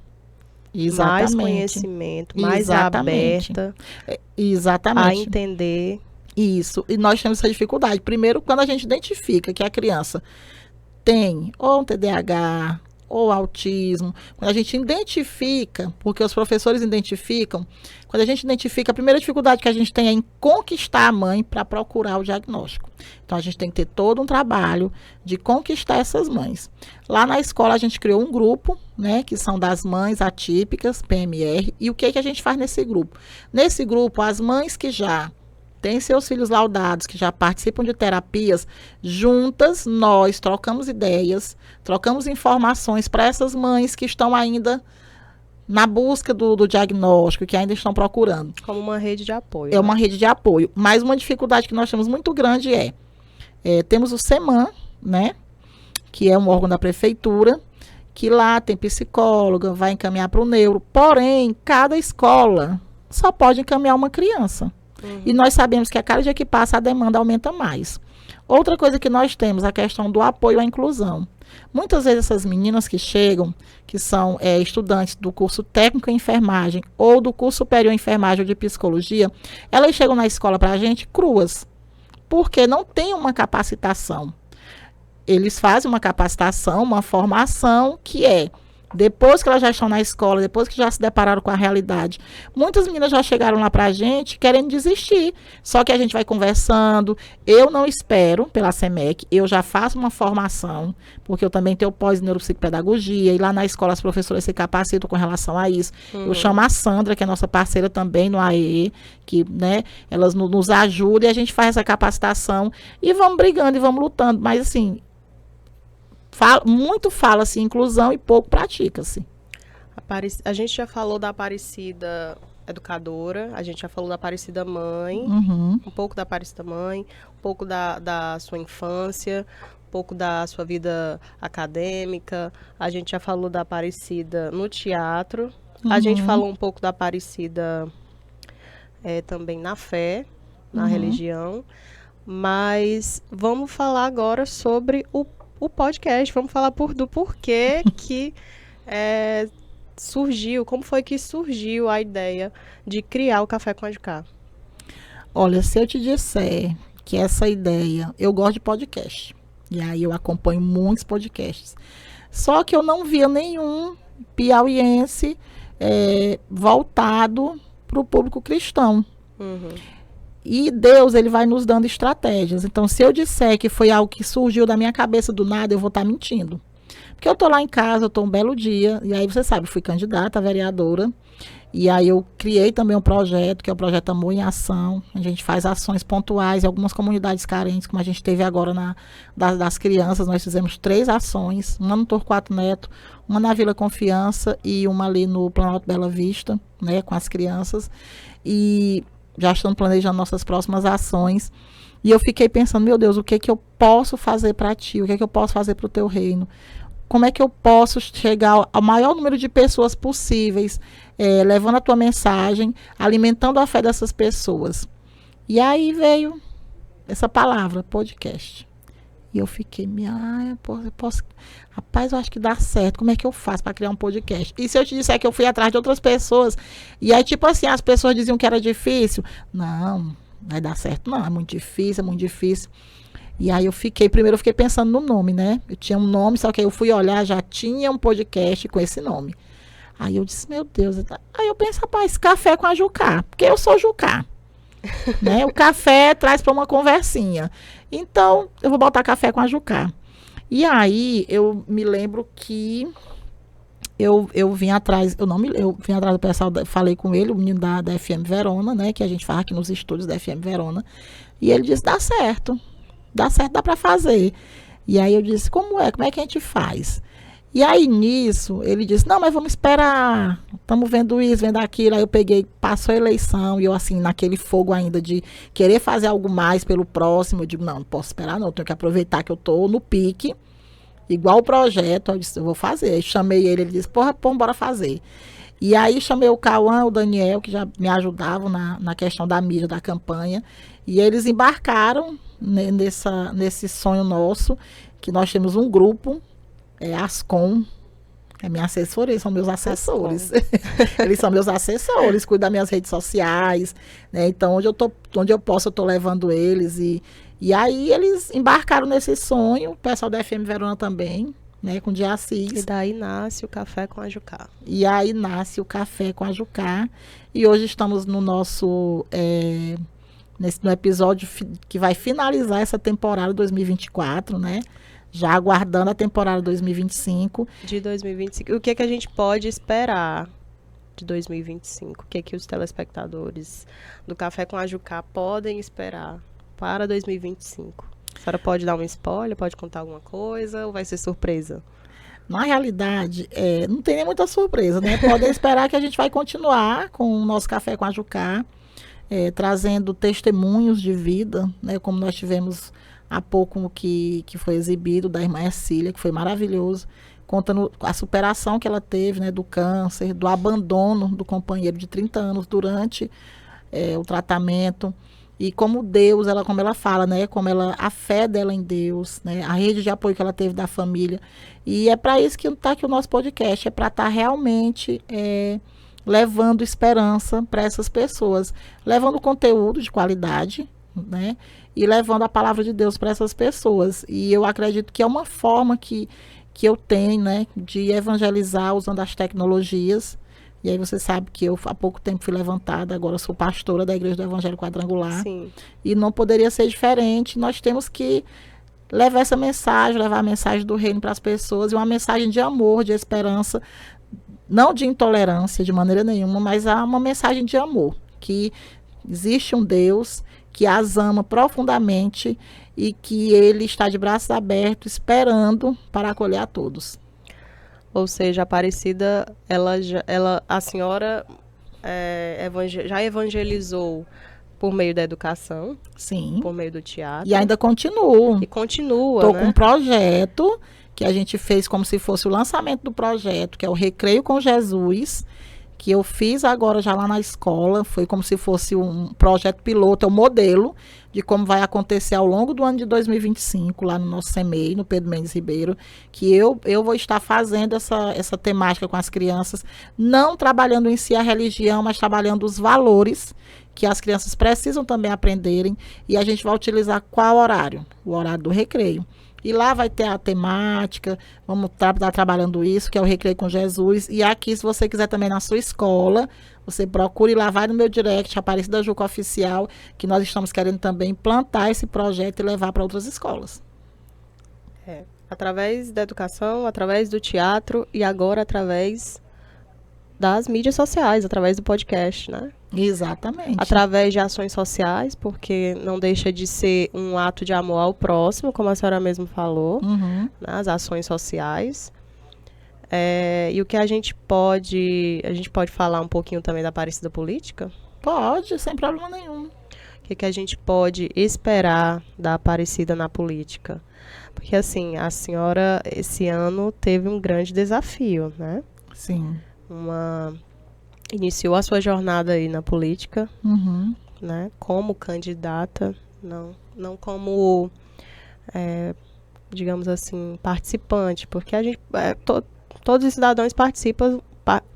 S2: Exatamente.
S1: Mais conhecimento, mais aberta a entender.
S2: Isso, e nós temos essa dificuldade. Primeiro, quando a gente identifica que a criança tem ou um TDAH, ou autismo, quando a gente identifica, porque os professores identificam, quando a gente identifica, a primeira dificuldade que a gente tem é em conquistar a mãe para procurar o diagnóstico. Então, a gente tem que ter todo um trabalho de conquistar essas mães. Lá na escola, a gente criou um grupo, né, que são das mães atípicas, PMR, e o que a gente faz nesse grupo? Nesse grupo, as mães que já têm seus filhos laudados, que já participam de terapias, juntas nós trocamos ideias, trocamos informações para essas mães que estão ainda na busca do diagnóstico, que ainda estão procurando.
S1: Como uma rede de apoio.
S2: É uma rede de apoio. Mas uma dificuldade que nós temos muito grande temos o SEMAN, né, que é um órgão da prefeitura, que lá tem psicóloga, vai encaminhar para o neuro. Porém, cada escola só pode encaminhar uma criança. E nós sabemos que a cada dia que passa a demanda aumenta mais. Outra coisa que nós temos, a questão do apoio à inclusão. Muitas vezes essas meninas que chegam, que são estudantes do curso técnico em enfermagem ou do curso superior em enfermagem ou de psicologia, elas chegam na escola para a gente cruas, porque não tem uma capacitação. Eles fazem uma capacitação, uma formação que depois que elas já estão na escola, depois que já se depararam com a realidade, muitas meninas já chegaram lá pra gente querendo desistir. Só que a gente vai conversando. Eu não espero pela SEMEC, eu já faço uma formação, porque eu também tenho pós em neuropsicopedagogia, e lá na escola as professoras se capacitam com relação a isso. Eu chamo a Sandra, que é nossa parceira também no AE, que, né, elas nos ajudam e a gente faz essa capacitação e vamos brigando e vamos lutando. Mas assim, muito fala-se inclusão e pouco pratica-se.
S1: A gente já falou da Aparecida educadora, a gente já falou da Aparecida mãe, um pouco da Aparecida mãe, um pouco da sua infância, um pouco da sua vida acadêmica, a gente já falou da Aparecida no teatro, a gente falou um pouco da Aparecida também na fé, na religião, mas vamos falar agora sobre o podcast, vamos falar do porquê que surgiu, como foi que surgiu a ideia de criar o Café com a Jucá.
S2: Olha, se eu te disser que essa ideia, eu gosto de podcast, e aí eu acompanho muitos podcasts, só que eu não via nenhum piauiense voltado para o público cristão. E Deus, ele vai nos dando estratégias. Então, se eu disser que foi algo que surgiu da minha cabeça do nada, eu vou estar mentindo. Porque eu tô lá em casa, eu tô um belo dia, e aí você sabe, fui candidata a vereadora, e aí eu criei também um projeto, que é o projeto Amor em Ação. A gente faz ações pontuais em algumas comunidades carentes, como a gente teve agora das crianças. Nós fizemos 3 ações, uma no Torquato Neto, uma na Vila Confiança e uma ali no Planalto Bela Vista, né, com as crianças. E já estamos planejando nossas próximas ações. E eu fiquei pensando, meu Deus, o que eu posso fazer para ti? O que eu posso fazer para o teu reino? Como é que eu posso chegar ao maior número de pessoas possíveis, levando a tua mensagem, alimentando a fé dessas pessoas? E aí veio essa palavra, podcast. E eu fiquei, eu posso... Rapaz, eu acho que dá certo. Como é que eu faço para criar um podcast? E se eu te disser que eu fui atrás de outras pessoas, e aí, tipo assim, as pessoas diziam que era difícil. Não vai dar certo, não. É muito difícil, é muito difícil. E aí primeiro eu fiquei pensando no nome, né? Eu tinha um nome, só que aí eu fui olhar, já tinha um podcast com esse nome. Aí eu disse, meu Deus. Aí eu penso, rapaz, Café com a Jucá, porque eu sou Jucá. Né? O café traz para uma conversinha. Então, eu vou botar Café com a Jucá. E aí, eu me lembro que eu vim atrás, eu vim atrás do pessoal, falei com ele, o menino da FM Verona, né? Que a gente faz aqui nos estúdios da FM Verona. E ele disse, dá certo, dá para fazer. E aí eu disse, como é que a gente faz? E aí, nisso, ele disse, não, mas vamos esperar, estamos vendo isso, vendo aquilo. Aí eu peguei, passou a eleição, e eu assim, naquele fogo ainda de querer fazer algo mais pelo próximo, eu digo, não posso esperar não, tenho que aproveitar que eu tô no pique, igual o projeto. Eu disse, eu vou fazer. Aí chamei ele disse, bora fazer. E aí chamei o Cauã, o Daniel, que já me ajudavam na questão da mídia, da campanha, e eles embarcaram nesse sonho nosso, que nós temos um grupo, Ascom, é minha assessora, eles são meus assessores. Eles são meus assessores, cuidam das minhas redes sociais, né? Então, onde eu posso, eu estou levando eles. E aí eles embarcaram nesse sonho, o pessoal da FM Verona também, né, com de Assis.
S1: E daí nasce o Café com a Jucá.
S2: E aí nasce o Café com a Jucá. E hoje estamos no nosso no episódio que vai finalizar essa temporada 2024, né? Já aguardando a temporada 2025.
S1: De 2025. O que é que a gente pode esperar de 2025? O que é que os telespectadores do Café com a Jucá podem esperar para 2025? A senhora pode dar um spoiler, pode contar alguma coisa ou vai ser surpresa?
S2: Na realidade, não tem nem muita surpresa, né? Podem esperar que a gente vai continuar com o nosso Café com a Jucá, trazendo testemunhos de vida, né? Como nós tivemos há pouco que foi exibido da irmã Ercília, que foi maravilhoso, contando a superação que ela teve, né? Do câncer, do abandono do companheiro de 30 anos durante o tratamento. E como Deus, como ela fala, né? A fé dela em Deus, né? A rede de apoio que ela teve da família. E é para isso que está aqui o nosso podcast, é para estar realmente levando esperança para essas pessoas, levando conteúdo de qualidade, né? E levando a palavra de Deus para essas pessoas. E eu acredito que é uma forma que eu tenho, né? De evangelizar usando as tecnologias. E aí você sabe que eu há pouco tempo fui levantada, agora sou pastora da Igreja do Evangelho Quadrangular.
S1: Sim.
S2: E não poderia ser diferente. Nós temos que levar essa mensagem, levar a mensagem do reino para as pessoas, e uma mensagem de amor, de esperança, não de intolerância de maneira nenhuma, mas uma mensagem de amor, que existe um Deus que as ama profundamente e que ele está de braços abertos esperando para acolher a todos.
S1: Ou seja, a Aparecida, a senhora já evangelizou por meio da educação.
S2: Sim.
S1: Por meio do teatro.
S2: E ainda continuo.
S1: E continua,
S2: Estou
S1: né?
S2: com um projeto que a gente fez como se fosse o lançamento do projeto, que é o Recreio com Jesus, que eu fiz agora já lá na escola. Foi como se fosse um projeto piloto, é um modelo de como vai acontecer ao longo do ano de 2025, lá no nosso CEMEI, no Pedro Mendes Ribeiro, que eu vou estar fazendo essa temática com as crianças, não trabalhando em si a religião, mas trabalhando os valores que as crianças precisam também aprenderem, e a gente vai utilizar qual horário? O horário do recreio. E lá vai ter a temática, vamos estar trabalhando isso, que é o Recreio com Jesus. E aqui, se você quiser também na sua escola, você procure lá, vai no meu direct, Aparecida Juca Oficial, que nós estamos querendo também implantar esse projeto e levar para outras escolas.
S1: Através da educação, através do teatro e agora através das mídias sociais, através do podcast, né?
S2: Exatamente.
S1: Através de ações sociais, porque não deixa de ser um ato de amor ao próximo, como a senhora mesmo falou,
S2: Uhum.
S1: né? As ações sociais. E o que a gente pode falar um pouquinho também da Aparecida Política?
S2: Pode, sem problema nenhum.
S1: O que a gente pode esperar da Aparecida na política? Porque, assim, a senhora, esse ano, teve um grande desafio, né?
S2: Sim.
S1: Iniciou a sua jornada aí na política,
S2: Uhum.
S1: né? Como candidata, não como, digamos assim, participante, porque a gente, todos os cidadãos participam,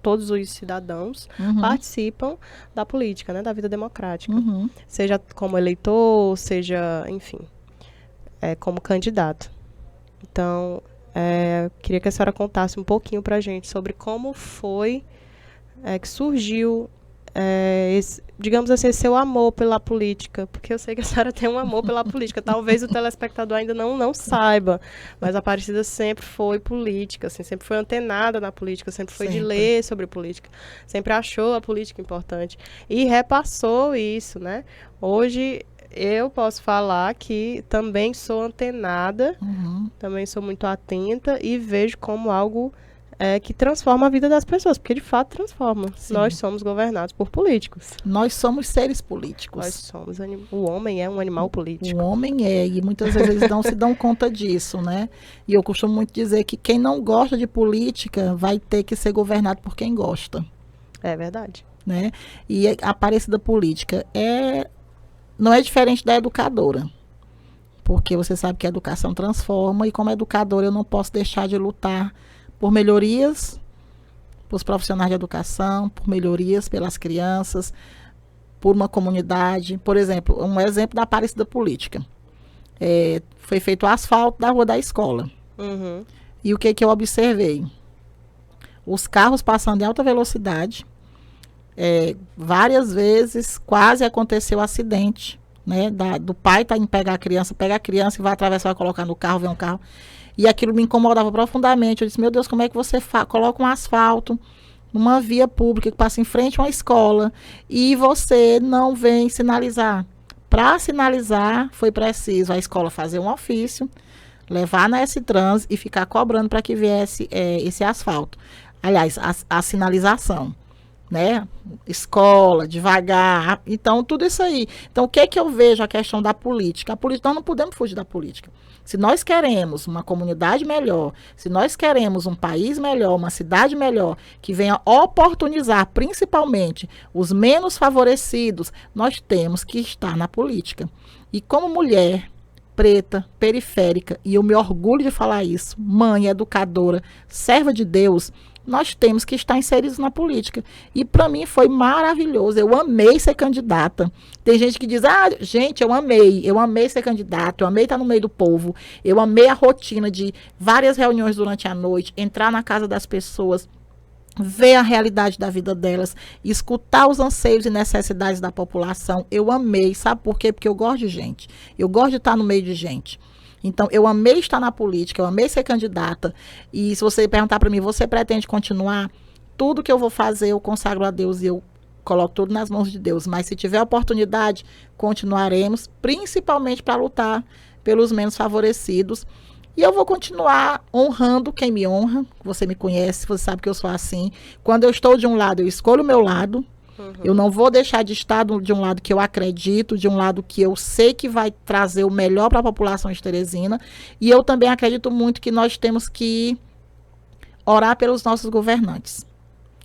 S1: todos os cidadãos
S2: Uhum.
S1: participam da política, né? Da vida democrática.
S2: Uhum.
S1: Seja como eleitor, seja, enfim, como candidato. Então, queria que a senhora contasse um pouquinho pra gente sobre como foi que surgiu, digamos assim, seu amor pela política, porque eu sei que a senhora tem um amor pela política. Talvez o telespectador ainda não saiba, mas a Aparecida sempre foi política, assim, sempre foi antenada na política, sempre foi de ler sobre política, sempre achou a política importante e repassou isso, né? Hoje eu posso falar que também sou antenada,
S2: Uhum.
S1: também sou muito atenta e vejo como algo que transforma a vida das pessoas, porque de fato transforma.
S2: Sim.
S1: Nós somos governados por políticos.
S2: Nós somos seres políticos.
S1: Nós somos o homem é um animal político.
S2: O homem e muitas vezes não se dão conta disso, né? E eu costumo muito dizer que quem não gosta de política vai ter que ser governado por quem gosta.
S1: É verdade.
S2: Né? E a Aparecida Política não é diferente da educadora. Porque você sabe que a educação transforma, e como educadora eu não posso deixar de lutar por melhorias para os profissionais de educação, por melhorias pelas crianças, por uma comunidade. Por exemplo, um exemplo da Aparecida Política. Foi feito o asfalto da rua da escola.
S1: Uhum.
S2: E o que que eu observei? Os carros passando em alta velocidade, várias vezes quase aconteceu acidente, né? Do pai tá indo pegar a criança e vai atravessar, vai colocar no carro, vem um carro. E aquilo me incomodava profundamente. Eu disse, meu Deus, como é que você coloca um asfalto numa via pública que passa em frente a uma escola e você não vem sinalizar? Para sinalizar, foi preciso a escola fazer um ofício, levar na S-Trans e ficar cobrando para que viesse esse asfalto. Aliás, a sinalização, né? Escola, devagar, então tudo isso aí. Então o que que eu vejo a questão da política? A política, nós não podemos fugir da política. Se nós queremos uma comunidade melhor, se nós queremos um país melhor, uma cidade melhor, que venha oportunizar principalmente os menos favorecidos, nós temos que estar na política. E como mulher preta, periférica, e eu me orgulho de falar isso, mãe, educadora, serva de Deus, nós temos que estar inseridos na política. E para mim foi maravilhoso. Eu amei ser candidata. Tem gente que diz, gente, eu amei ser candidata, eu amei estar no meio do povo, eu amei a rotina de várias reuniões durante a noite, entrar na casa das pessoas, ver a realidade da vida delas, escutar os anseios e necessidades da população. Eu amei, sabe por quê? Porque eu gosto de gente. Eu gosto de estar no meio de gente. Então, eu amei estar na política, eu amei ser candidata. E se você perguntar para mim, você pretende continuar? Tudo que eu vou fazer, eu consagro a Deus e eu coloco tudo nas mãos de Deus. Mas se tiver oportunidade, continuaremos, principalmente para lutar pelos menos favorecidos. E eu vou continuar honrando quem me honra. Você me conhece, você sabe que eu sou assim. Quando eu estou de um lado, eu escolho o meu lado. Eu não vou deixar de estar de um lado que eu acredito, de um lado que eu sei que vai trazer o melhor para a população de Teresina. E eu também acredito muito que nós temos que orar pelos nossos governantes,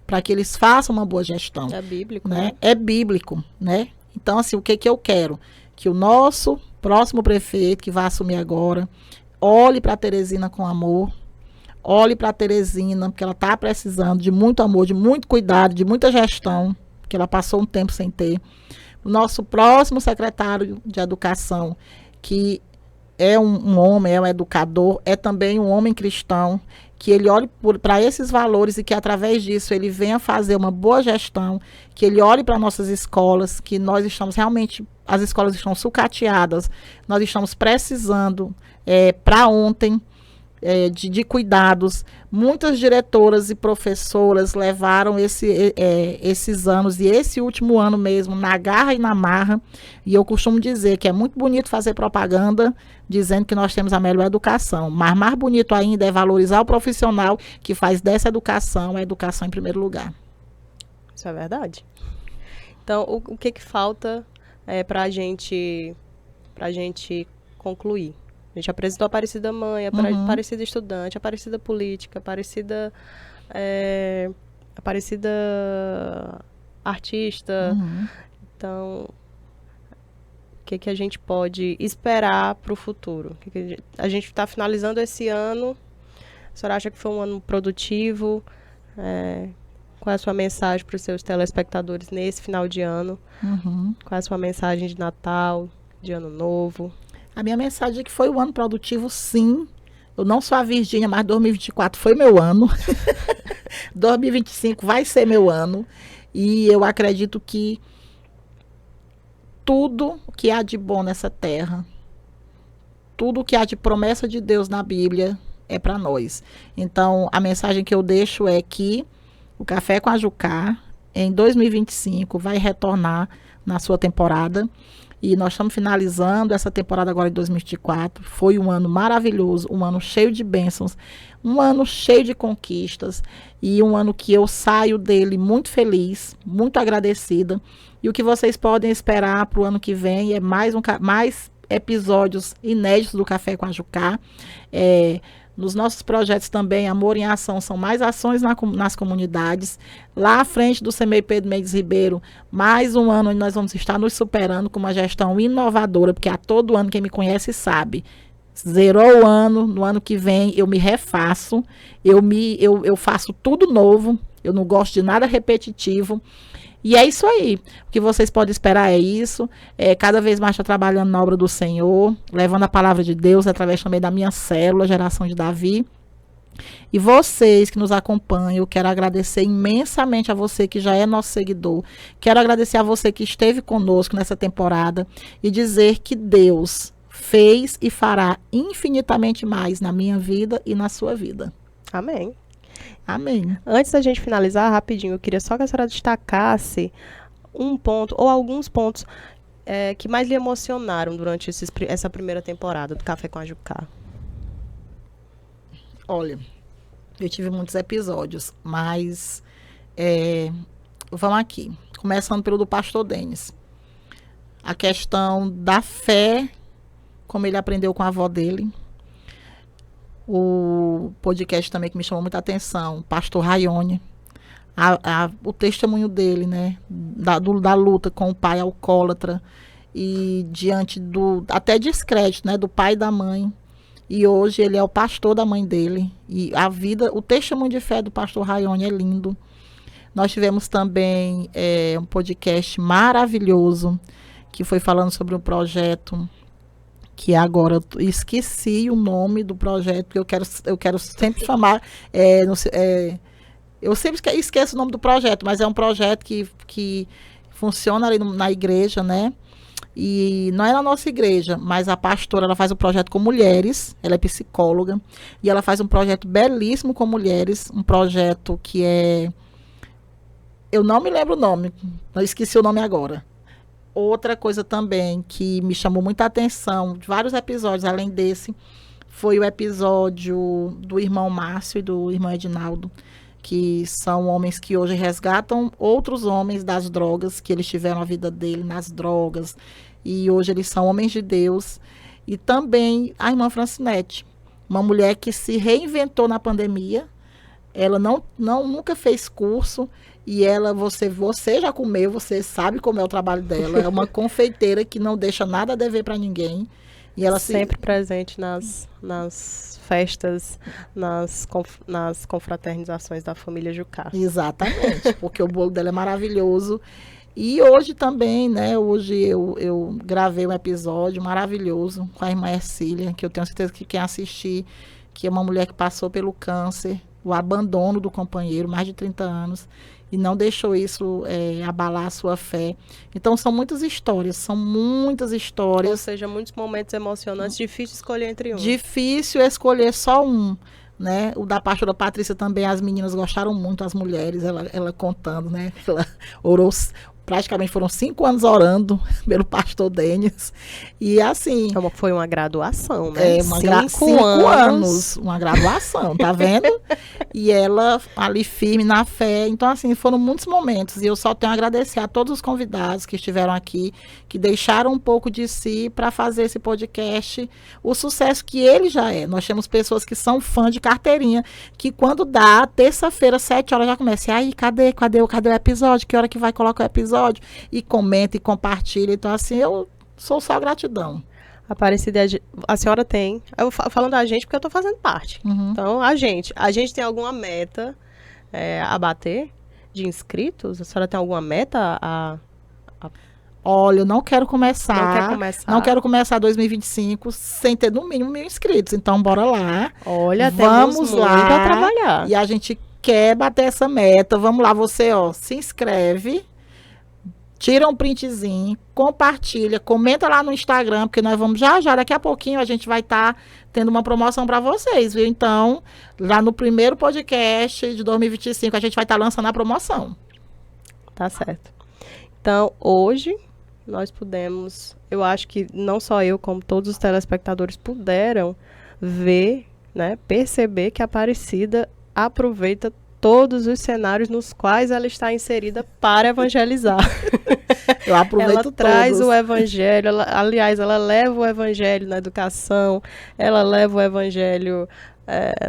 S2: para que eles façam uma boa gestão.
S1: É bíblico,
S2: né? É bíblico, né? Então, assim, o que que eu quero? Que o nosso próximo prefeito, que vai assumir agora, olhe para Teresina com amor, olhe para Teresina, porque ela está precisando de muito amor, de muito cuidado, de muita gestão, que ela passou um tempo sem ter. O nosso próximo secretário de Educação, que é um homem, é um educador, é também um homem cristão, que ele olhe para esses valores e que através disso ele venha fazer uma boa gestão, que ele olhe para nossas escolas, que nós estamos realmente, as escolas estão sucateadas, nós estamos precisando para ontem, de cuidados. Muitas diretoras e professoras levaram esses anos e esse último ano mesmo na garra e na marra, e eu costumo dizer que é muito bonito fazer propaganda dizendo que nós temos a melhor educação, mas mais bonito ainda é valorizar o profissional que faz dessa educação a educação em primeiro lugar.
S1: Isso é verdade. Então, o que falta para a gente concluir? A gente apresentou a Aparecida Mãe, a Aparecida Estudante, a Aparecida Política, a Aparecida Artista. Então, o que a gente pode esperar para o futuro? A gente está finalizando esse ano. A senhora acha que foi um ano produtivo? Qual é a sua mensagem para os seus telespectadores nesse final de ano? Qual é a sua mensagem de Natal, de Ano Novo?
S2: A minha mensagem é que foi um ano produtivo, sim. Eu não sou a Virgínia, mas 2024 foi meu ano. 2025 vai ser meu ano. E eu acredito que tudo que há de bom nessa terra, tudo que há de promessa de Deus na Bíblia é para nós. Então, a mensagem que eu deixo é que o Café com a Jucá, em 2025, vai retornar na sua temporada. E nós estamos finalizando essa temporada agora de 2024. Foi um ano maravilhoso, um ano cheio de bênçãos, um ano cheio de conquistas e um ano que eu saio dele muito feliz, muito agradecida. E o que vocês podem esperar para o ano que vem é mais episódios inéditos do Café com a Jucá. Nos nossos projetos também, Amor em Ação, são mais ações nas comunidades. Lá à frente do CEMEI Pedro Mendes Ribeiro, mais um ano onde nós vamos estar nos superando com uma gestão inovadora, porque a todo ano, quem me conhece sabe, zerou o ano, no ano que vem eu me refaço, eu faço tudo novo, eu não gosto de nada repetitivo. E é isso aí. O que vocês podem esperar é isso. Cada vez mais estou trabalhando na obra do Senhor, levando a palavra de Deus através também da minha célula, Geração de Davi. E vocês que nos acompanham, eu quero agradecer imensamente a você que já é nosso seguidor. Quero agradecer a você que esteve conosco nessa temporada e dizer que Deus fez e fará infinitamente mais na minha vida e na sua vida.
S1: Amém.
S2: Amém.
S1: Antes da gente finalizar, rapidinho, eu queria só que a senhora destacasse um ponto ou alguns pontos que mais lhe emocionaram durante essa primeira temporada do Café com a Jucá.
S2: Olha, eu tive muitos episódios, mas vamos aqui. Começando pelo do pastor Denis. A questão da fé, como ele aprendeu com a avó dele. O podcast também que me chamou muita atenção, pastor Raione. O testemunho dele, né? Da luta com o pai alcoólatra e diante até descrédito, né? Do pai e da mãe. E hoje ele é o pastor da mãe dele. E o testemunho de fé do pastor Raione é lindo. Nós tivemos também um podcast maravilhoso, que foi falando sobre um projeto, que agora eu esqueci o nome do projeto, que eu quero sempre chamar. Eu sempre esqueço o nome do projeto, mas é um projeto que funciona ali na igreja, né? E não é na nossa igreja, mas a pastora, ela faz um projeto com mulheres, ela é psicóloga, e ela faz um projeto belíssimo com mulheres, um projeto que eu não me lembro o nome, eu esqueci o nome agora. Outra coisa também que me chamou muita atenção, de vários episódios além desse, foi o episódio do irmão Márcio e do irmão Edinaldo, que são homens que hoje resgatam outros homens das drogas, que eles tiveram a vida dele nas drogas, e hoje eles são homens de Deus. E também a irmã Francinete, uma mulher que se reinventou na pandemia, ela nunca fez curso, e você já comeu, você sabe como é o trabalho dela, é uma confeiteira que não deixa nada a dever para ninguém. E ela
S1: sempre presente nas festas, nas confraternizações da família Jucá.
S2: Exatamente, porque o bolo dela é maravilhoso. E hoje também, né, hoje eu gravei um episódio maravilhoso com a irmã Ercília, que eu tenho certeza que quem assistir, que é uma mulher que passou pelo câncer, o abandono do companheiro, mais de 30 anos, e não deixou isso abalar a sua fé. Então, são muitas histórias. Ou
S1: seja, muitos momentos emocionantes, difícil escolher entre um.
S2: Difícil escolher só um, né? O da pastora Patrícia também, as meninas gostaram muito, as mulheres, ela contando, né? Ela orou, praticamente foram 5 anos orando pelo pastor Denis. E assim...
S1: Foi uma graduação, né?
S2: 5 anos. Uma graduação, tá vendo? E ela ali firme na fé. Então, assim, foram muitos momentos. E eu só tenho a agradecer a todos os convidados que estiveram aqui, que deixaram um pouco de si para fazer esse podcast, o sucesso que ele já é. Nós temos pessoas que são fãs de carteirinha, que quando dá, terça-feira, 7 horas, já começa. E aí, cadê o episódio? Que hora que vai colocar o episódio? E comenta e compartilha. Então, assim, eu sou só gratidão.
S1: Aparecida, a senhora tem, eu falando da gente porque eu estou fazendo parte.
S2: Uhum.
S1: Então, a gente tem alguma meta a bater de inscritos? A senhora tem alguma meta
S2: Olha, eu não quero começar.
S1: Não
S2: quero começar 2025 sem ter no mínimo 1.000 inscritos. Então, bora lá.
S1: Olha,
S2: vamos lá
S1: para trabalhar.
S2: E a gente quer bater essa meta. Vamos lá, você, se inscreve. Tira um printzinho, compartilha, comenta lá no Instagram, porque nós vamos já, daqui a pouquinho a gente vai estar tendo uma promoção para vocês, viu? Então, lá no primeiro podcast de 2025, a gente vai estar lançando a promoção.
S1: Tá certo. Então, hoje, nós pudemos, eu acho que não só eu, como todos os telespectadores puderam ver, né, perceber que a Aparecida aproveita todos os cenários nos quais ela está inserida para evangelizar.
S2: Eu aproveito
S1: ela traz o evangelho, ela leva o evangelho na educação, ela leva o evangelho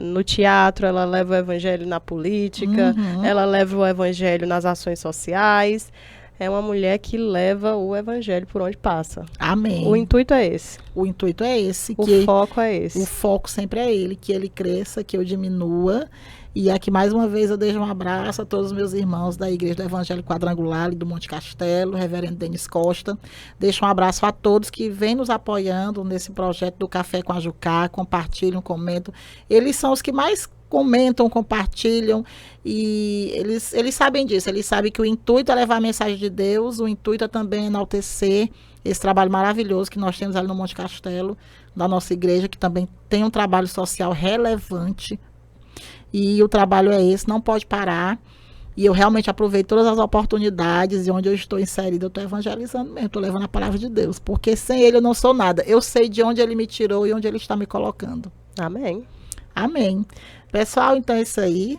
S1: no teatro, ela leva o evangelho na política, ela leva o evangelho nas ações sociais. É uma mulher que leva o evangelho por onde passa.
S2: Amém.
S1: O intuito é esse.
S2: O intuito é esse.
S1: O foco é esse.
S2: O foco sempre é ele, que ele cresça, que eu diminua. E aqui mais uma vez eu deixo um abraço a todos os meus irmãos da Igreja do Evangelho Quadrangular ali do Monte Castelo, reverendo Denis Costa. Deixo um abraço a todos que vêm nos apoiando nesse projeto do Café com a Jucá, compartilham, comentam. Eles são os que mais comentam, compartilham, e eles sabem disso, eles sabem que o intuito é levar a mensagem de Deus, o intuito é também enaltecer esse trabalho maravilhoso que nós temos ali no Monte Castelo, da nossa igreja, que também tem um trabalho social relevante, e o trabalho é esse, não pode parar, e eu realmente aproveito todas as oportunidades, e onde eu estou inserida, eu estou evangelizando mesmo, estou levando a palavra de Deus, porque sem ele eu não sou nada, eu sei de onde ele me tirou e onde ele está me colocando.
S1: Amém.
S2: Amém. Pessoal, então é isso aí.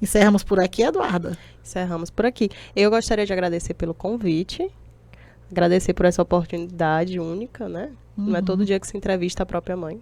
S2: Encerramos por aqui, Eduarda.
S1: Encerramos por aqui. Eu gostaria de agradecer pelo convite, agradecer por essa oportunidade única, né? Não é todo dia que se entrevista a própria mãe.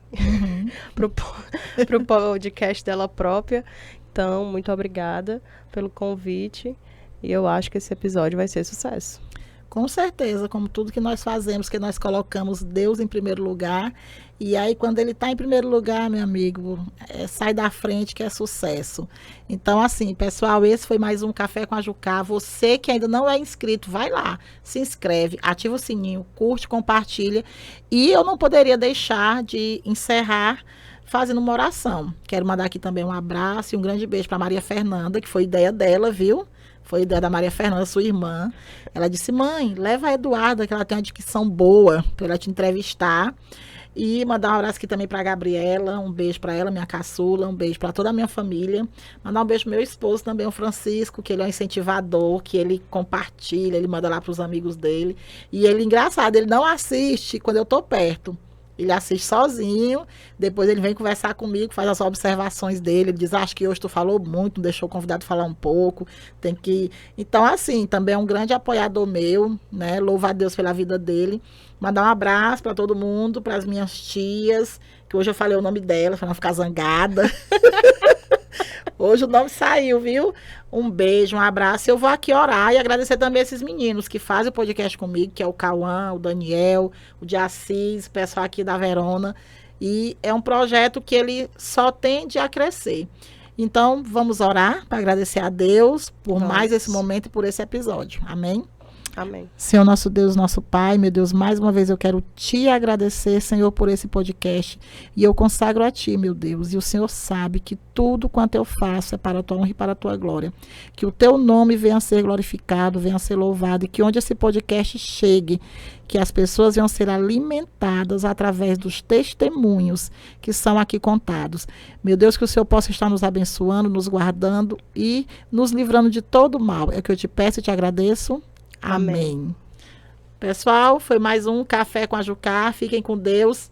S1: Pro podcast dela própria. Então, muito obrigada pelo convite. E eu acho que esse episódio vai ser sucesso.
S2: Com certeza, como tudo que nós fazemos, que nós colocamos Deus em primeiro lugar. E aí, quando ele está em primeiro lugar, meu amigo, sai da frente que é sucesso. Então, assim, pessoal, esse foi mais um Café com a Jucá. Você que ainda não é inscrito, vai lá, se inscreve, ativa o sininho, curte, compartilha. E eu não poderia deixar de encerrar fazendo uma oração. Quero mandar aqui também um abraço e um grande beijo para Maria Fernanda, que foi ideia dela, viu? Foi ideia da Maria Fernanda, sua irmã. Ela disse, mãe, leva a Eduarda, que ela tem uma dicção boa, para ela te entrevistar. E mandar um abraço aqui também para a Gabriela, um beijo para ela, minha caçula, um beijo para toda a minha família. Mandar um beijo pro meu esposo também, o Francisco, que ele é um incentivador, que ele compartilha, ele manda lá para os amigos dele. E ele, engraçado, ele não assiste quando eu tô perto. Ele assiste sozinho, depois ele vem conversar comigo, faz as observações dele, ele diz, acho que hoje tu falou muito, não deixou o convidado falar um pouco, tem que... Então, assim, também é um grande apoiador meu, né, louvo a Deus pela vida dele. Mandar um abraço para todo mundo, para as minhas tias, que hoje eu falei o nome dela, para não ficar zangada. Hoje o nome saiu, viu? Um beijo, um abraço. Eu vou aqui orar e agradecer também esses meninos que fazem o podcast comigo, que é o Cauã, o Daniel, o de Assis, o pessoal aqui da Verona. E é um projeto que ele só tende a crescer. Então, vamos orar para agradecer a Deus por mais esse momento e por esse episódio. Amém?
S1: Amém.
S2: Senhor nosso Deus, nosso Pai, meu Deus, mais uma vez eu quero te agradecer, Senhor, por esse podcast. E eu consagro a ti, meu Deus. E o Senhor sabe que tudo quanto eu faço é para a tua honra e para a tua glória. Que o teu nome venha a ser glorificado, venha a ser louvado. E que onde esse podcast chegue, que as pessoas venham ser alimentadas através dos testemunhos que são aqui contados. Meu Deus, que o Senhor possa estar nos abençoando, nos guardando e nos livrando de todo mal. É o que eu te peço e te agradeço. Amém. Pessoal, foi mais um Café com a Jucá. Fiquem com Deus.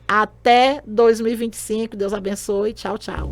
S2: Até 2025. Deus abençoe. Tchau, tchau.